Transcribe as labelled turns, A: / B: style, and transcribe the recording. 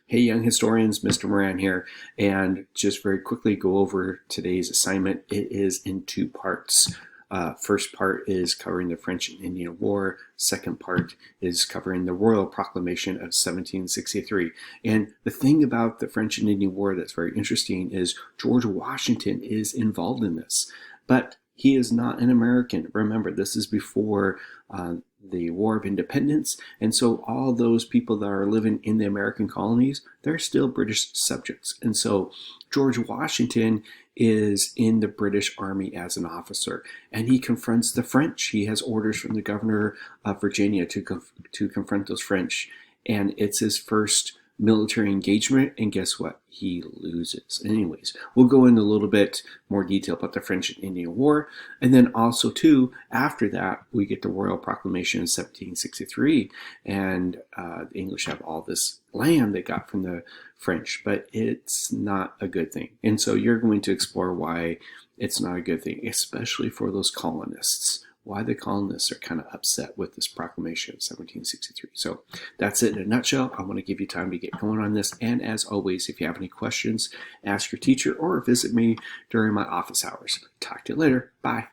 A: Hey, young historians, Mr. Moran here, and just very quickly go over today's assignment. It is in two parts. First part is covering the French and Indian War. Second part is covering the Royal Proclamation of 1763. And the thing about the French and Indian War that's very interesting is George Washington is involved in this, but he is not an American. Remember, this is before the War of Independence, and so all those people that are living in the American colonies, they're still British subjects. And so George Washington is in the British Army as an officer, and he confronts the French. He has orders from the governor of Virginia to confront those French, and it's his first military engagement, and guess what? He loses. Anyways, we'll go into a little bit more detail about the French and Indian War, and then also too, after that, we get the Royal Proclamation in 1763, and the English have all this land they got from the French, but it's not a good thing. And so you're going to explore why it's not a good thing, especially for those colonists. Why the colonists are kind of upset with this proclamation of 1763. So that's it in a nutshell. I want to give you time to get going on this. And as always, if you have any questions, ask your teacher or visit me during my office hours. Talk to you later. Bye.